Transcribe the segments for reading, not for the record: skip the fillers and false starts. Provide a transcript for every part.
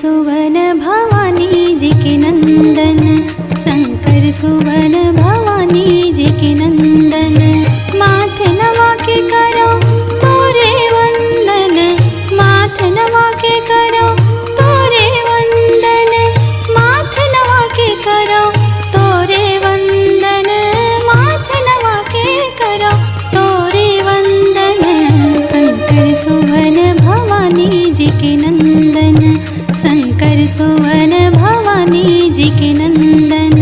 सुवन भवानी जी के नंदन, शंकर सुवन भवानी जी के नंदन। माथ नवा के करो तोरे वंदन, माथ नवा के करो तोरे वंदन, माथ नवा के करो तोरे वंदन, माथ नवा के करो तोरे वंदन। शंकर सुवन भवानी जी के नंदन, शंकर सुवन भवानी जी के नंदन।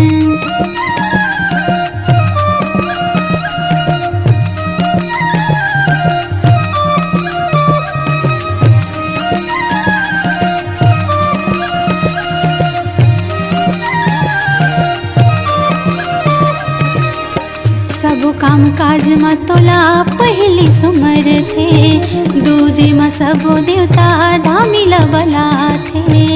सब काम काज में तोला पहली सुमर थे, दूजे में सब देवता धामिल बला थे।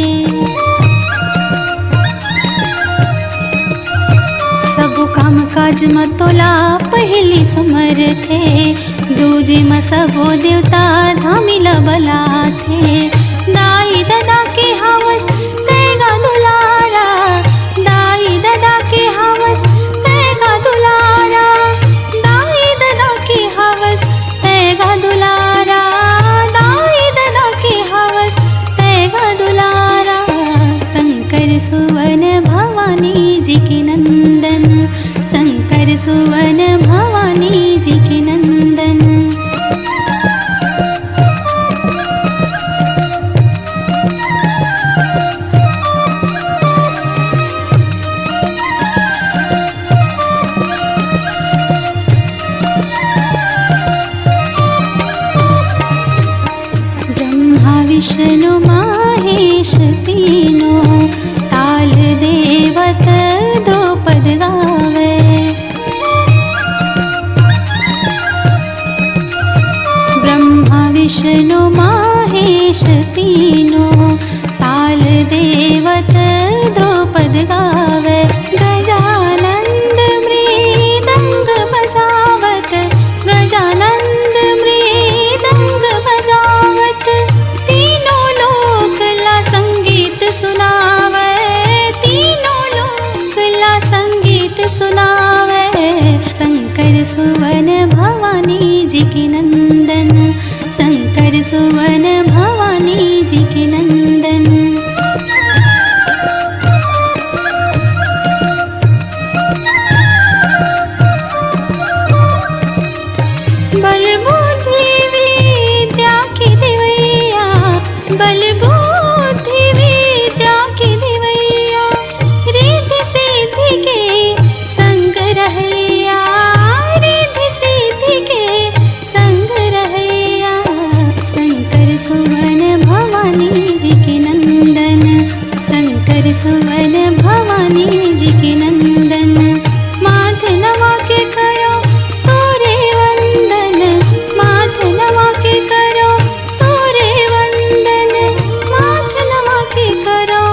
सब काम काज में तोला पहली सुमर थे, दूजे में सब देवता धामिल बला थे। दाई दादा के हवस तेगा दुलारा, दाई दादा के हवस तेगा दुलारा, दाई दादा के हवस तेगा दुलारा, दाई दादा के हवस तेगा दुलारा। शंकर सुवन भवानी जी के नंदन, शंकर सुवन भवानी जी के नंदन। ब्रह्मा विष्णु महेश तीनों, ताल देवत द्रौपद गावे। ब्रह्मा विष्णु महेश तीनों, ताल देवत द्रौपद गावे। गजानंद मृदंग बजावत, गजानंद मृदंग बजावत, तीनों लोक ला संगीत सुनावे, तीनों लोक ला संगीत सुनावे। शंकर सुवन भवानी जी के नंदन, शंकर सुवन भवानी जी के नंदन। बलबुद्धि विद्या की दिवैया, बलबुद्धि विद्या की दिवैया, रिद्धि सिद्धि के संग रहैया, रिद्धि सिद्धि के संग रहैया। शंकर सुवन भवानी जी के नंदन, शंकर सुवन भवानी जी के नंदन। माथ नवा के करो तोरे वंदन, माथ नवा के करो तोरे वंदन, माथ नवा के करो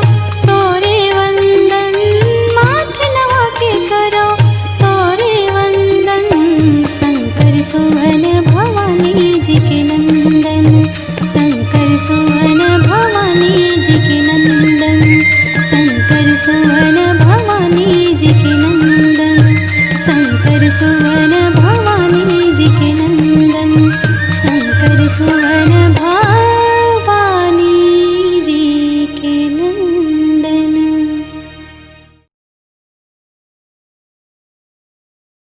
तोरे वंदन, माथ नवा के करो तोरे वंदन। शंकर सुवन भवानी जी के नंदन, शंकर सुवन भवानी जी के नंदन, शंकर सुवन भवानी जी के नंदन, शंकर सुवन भवानी जी के नंदन, शंकर सुवन